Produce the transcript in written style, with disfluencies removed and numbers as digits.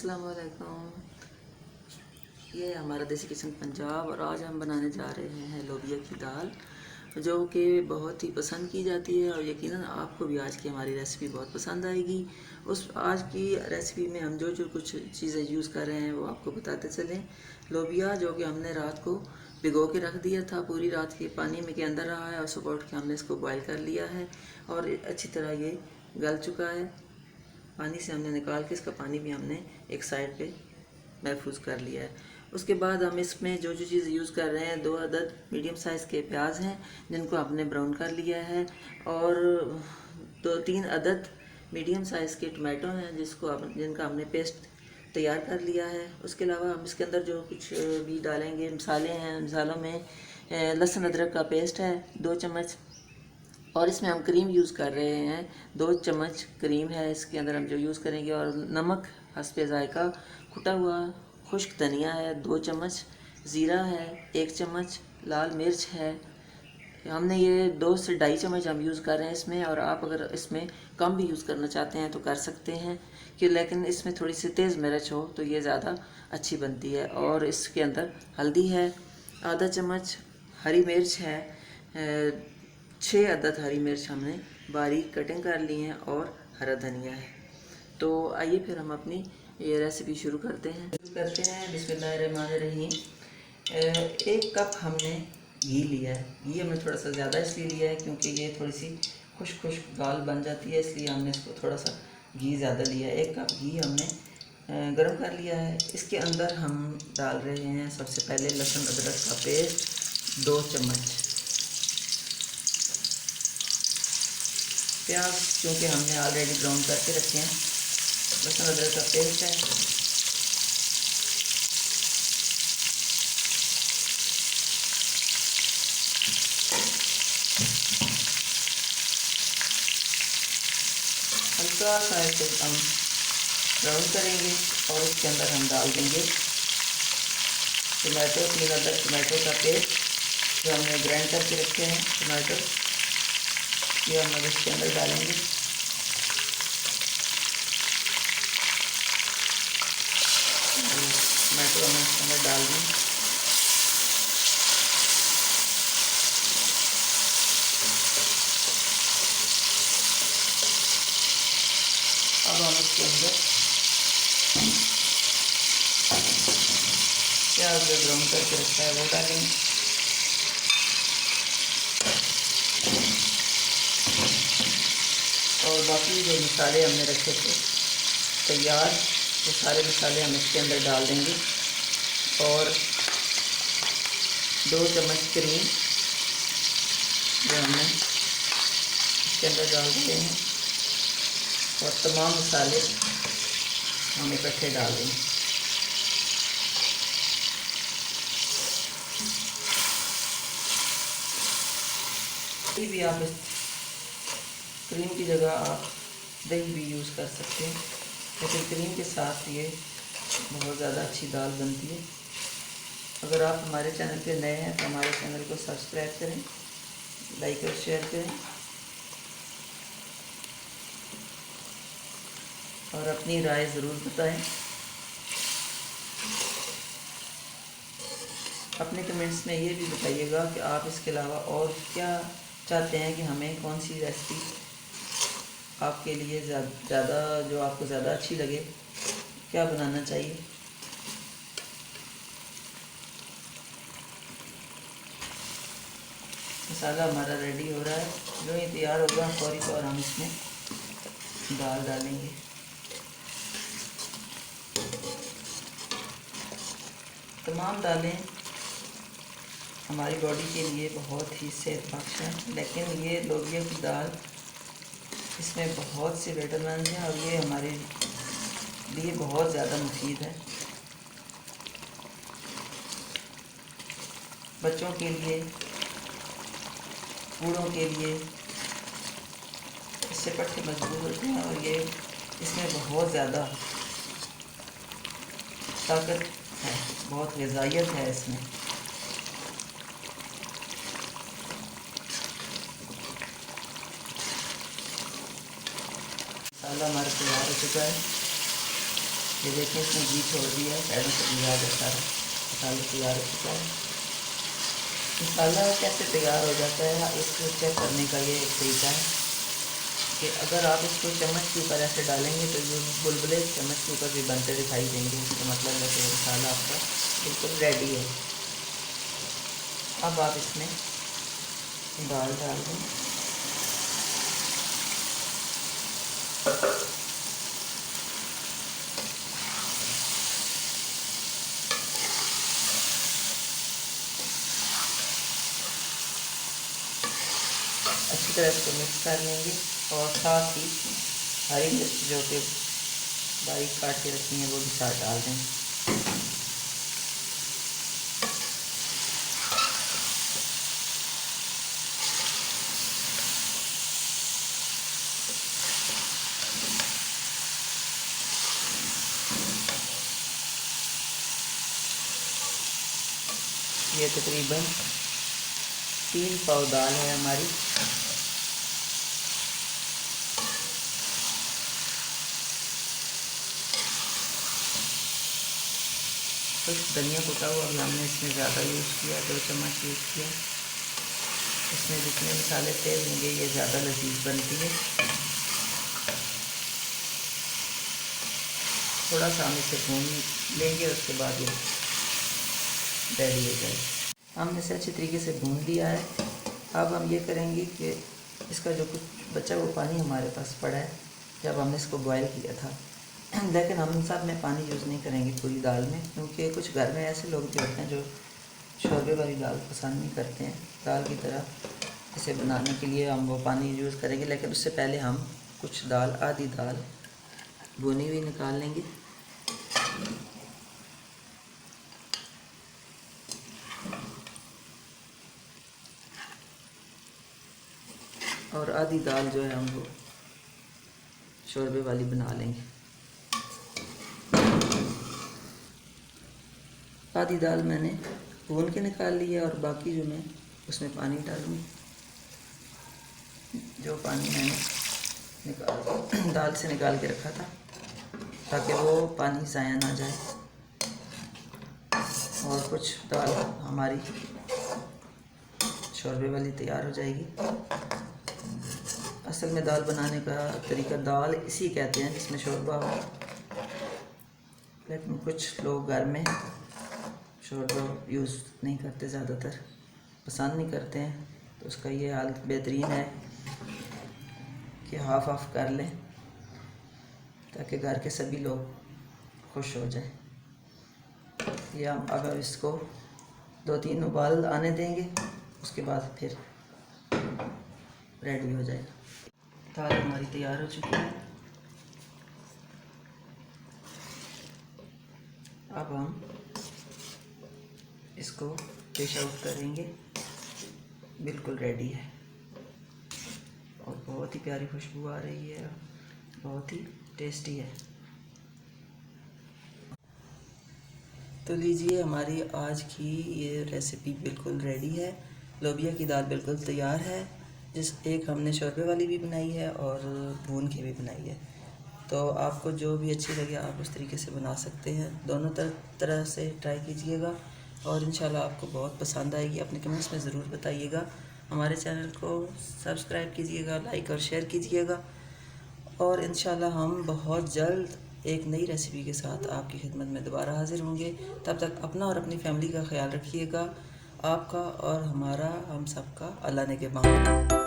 अस्सलाम वालेकुम। ये है हमारा देसी किचन पंजाब और आज हम बनाने जा रहे हैं लोबिया की दाल, जो कि बहुत ही पसंद की जाती है और यकीनन आपको भी आज की हमारी रेसिपी बहुत पसंद आएगी। उस आज की रेसिपी में हम जो जो कुछ चीज़ें यूज़ कर रहे हैं वो आपको बताते चलें। लोबिया जो कि हमने रात को भिगो के रख दिया था, पूरी रात के पानी में के अंदर रहा है और सुबह उठ के हमने इसको बॉयल कर लिया है और अच्छी तरह ये गल चुका है। पानी से हमने निकाल के इसका पानी भी हमने एक साइड पे महफूज कर लिया है। उसके बाद हम इसमें जो जो चीज़ यूज़ कर रहे हैं, 2 अदद मीडियम साइज़ के प्याज हैं जिनको हमने ब्राउन कर लिया है और 2-3 अदद मीडियम साइज़ के टमाटो हैं जिनका हमने पेस्ट तैयार कर लिया है। उसके अलावा हम इसके अंदर जो कुछ भी डालेंगे मसाले हैं, मसालों में लहसुन अदरक का पेस्ट है 2 चम्मच और इसमें हम क्रीम यूज़ कर रहे हैं 2 चम्मच क्रीम है इसके अंदर हम जो यूज़ करेंगे। और नमक हस्बे ज़ायका, कुटा हुआ खुश्क धनिया है 2 चम्मच, ज़ीरा है 1 चम्मच, लाल मिर्च है हमने ये 2 से 2.5 चम्मच हम यूज़ कर रहे हैं इसमें। और आप अगर इसमें कम भी यूज़ करना चाहते हैं तो कर सकते हैं कि, लेकिन इसमें थोड़ी सी तेज़ मिर्च हो तो ये ज़्यादा अच्छी बनती है। और इसके अंदर हल्दी है आधा चम्मच, हरी मिर्च है 6 अदद हरी मिर्च हमने बारीक कटिंग कर ली हैं और हरा धनिया है। तो आइए फिर हम अपनी ये रेसिपी शुरू करते हैं। बिस्मिल्लाहिर्रहमानिर्रहीम। 1 कप हमने घी लिया है। घी हमने थोड़ा सा ज़्यादा इसलिए लिया है क्योंकि ये थोड़ी सी खुश्क खुश्क दाल बन जाती है, इसलिए हमने इसको थोड़ा सा घी ज़्यादा लिया है। 1 कप घी हमने गर्म कर लिया है। इसके अंदर हम डाल रहे हैं सबसे पहले लहसुन अदरक का पेस्ट 2 चम्मच। प्याज क्योंकि हमने ऑलरेडी ब्राउन करके रखे हैं, लहसुन अदरक का पेस्ट है हल्का सा इसको हम ब्राउन करेंगे और इसके अंदर हम डाल देंगे टमाटो, 3 अदद टमाटो का पेस्ट जो हमने ग्राइंड करके रखे हैं टमाटो, ये हम अब इसके अंदर डालेंगे। टमाटो हम इसके अंदर डाल दें। अब हम इसके अंदर प्याज जो ब्राउन करके रखा है वो डालेंगे। और बाकी जो मसाले हमने रखे थे तैयार, वो सारे मसाले हम इसके अंदर डाल देंगे और 2 चम्मच क्रीम जो हमने इसके अंदर डाल दिए हैं और तमाम मसाले हम इकट्ठे डाल देंगे। कहीं भी आप इस क्रीम की जगह आप दही भी यूज़ कर सकते हैं, लेकिन क्रीम के साथ ये बहुत ज़्यादा अच्छी दाल बनती है। अगर आप हमारे चैनल पे नए हैं तो हमारे चैनल को सब्सक्राइब करें, लाइक और शेयर करें और अपनी राय ज़रूर बताएं। अपने कमेंट्स में ये भी बताइएगा कि आप इसके अलावा और क्या चाहते हैं कि हमें कौन सी रेसिपी आपके लिए ज़्यादा जो आपको ज़्यादा अच्छी लगे, क्या बनाना चाहिए। मसाला हमारा रेडी हो रहा है, जो ये तैयार होगा फौरी तौर हम इसमें दाल डालेंगे। तमाम दालें हमारी बॉडी के लिए बहुत ही सेहत बख्श है, लेकिन ये लोबिया की दाल इसमें बहुत से विटामिन हैं और ये हमारे लिए बहुत ज़्यादा मुफीद है। बच्चों के लिए, बूढ़ों के लिए इससे पट्टे मजबूत होते हैं और ये इसमें बहुत ज़्यादा ताकत है, बहुत ग़िज़ाइयत है इसमें। मसाला हमारा तैयार हो चुका है। ये देखें इसमें घी छोड़ दिया है, साइडों से भिगा दिया, सारा मसाला तैयार हो चुका है। मसाला कैसे तैयार हो जाता है इसको चेक करने का ये एक तरीका है कि अगर आप इसको चम्मच के ऊपर ऐसे डालेंगे तो जो बुलबुले चम्मच के ऊपर भी बनते दिखाई देंगे, इसका मतलब है कि मसाला आपका बिल्कुल रेडी है। अब आप इसमें दाल डाल दें। अच्छी तरह इसको मिक्स कर लेंगे और साथ ही हरी मिर्च जो कि बारीक काट के रखी है वो भी साथ डाल दें। ये तकरीबन 3 पाव दाल है हमारी। कुछ धनिया कुटा हुआ भी हमने इसमें ज़्यादा यूज़ किया, 2 चम्मच यूज़ किया। इसमें जितने मसाले तेल होंगे ये ज़्यादा लजीज बनती है। थोड़ा सा हम इसे भून लेंगे, उसके बाद ये रेडी हो जाए। हमने इसे अच्छी तरीके से भून लिया है। अब हम ये करेंगे कि इसका जो कुछ बचा वो पानी हमारे पास पड़ा है जब हमने इसको बॉयल किया था, लेकिन हम सब में पानी यूज़ नहीं करेंगे पूरी दाल में, क्योंकि कुछ घर में ऐसे लोग भी होते हैं जो शोरबे वाली दाल पसंद नहीं करते हैं। दाल की तरह इसे बनाने के लिए हम वो पानी यूज़ करेंगे, लेकिन उससे पहले हम कुछ दाल, आधी दाल भुनी हुई निकाल लेंगे। और आधी दाल जो है हम वो शोरबे वाली बना लेंगे। आधी दाल मैंने भून के निकाल ली है और बाकी जो मैं उसमें पानी डालूँगी, जो पानी मैंने दाल से निकाल के रखा था, ताकि वो पानी ज़ाया ना जाए। और कुछ दाल हमारी शोरबे वाली तैयार हो जाएगी। असल में दाल बनाने का तरीका दाल इसी कहते हैं जिसमें शोरबा हो, लेकिन कुछ लोग घर में शोरबा यूज़ नहीं करते, ज़्यादातर पसंद नहीं करते हैं। तो उसका ये हाल बेहतरीन है कि हाफ़ हाफ़ कर लें ताकि घर के सभी लोग खुश हो जाएं। या हम अगर इसको 2-3 उबाल आने देंगे, उसके बाद फिर रेडी हो जाएगा। दाल हमारी तैयार हो चुकी है। अब हम इसको डिश आउट करेंगे। बिल्कुल रेडी है और बहुत ही प्यारी खुशबू आ रही है, बहुत ही टेस्टी है। तो लीजिए, हमारी आज की ये रेसिपी बिल्कुल रेडी है। लोबिया की दाल बिल्कुल तैयार है, एक हमने शोरबे वाली भी बनाई है और भून के भी बनाई है। तो आपको जो भी अच्छी लगे आप उस तरीके से बना सकते हैं। दोनों तरह से ट्राई कीजिएगा और इंशाल्लाह आपको बहुत पसंद आएगी। अपने कमेंट्स में ज़रूर बताइएगा। हमारे चैनल को सब्सक्राइब कीजिएगा, लाइक और शेयर कीजिएगा। और इंशाल्लाह हम बहुत जल्द एक नई रेसिपी के साथ आपकी खिदमत में दोबारा हाज़िर होंगे। तब तक अपना और अपनी फैमिली का ख्याल रखिएगा। आपका और हमारा, हम सबका अल्लाह ने के बांग।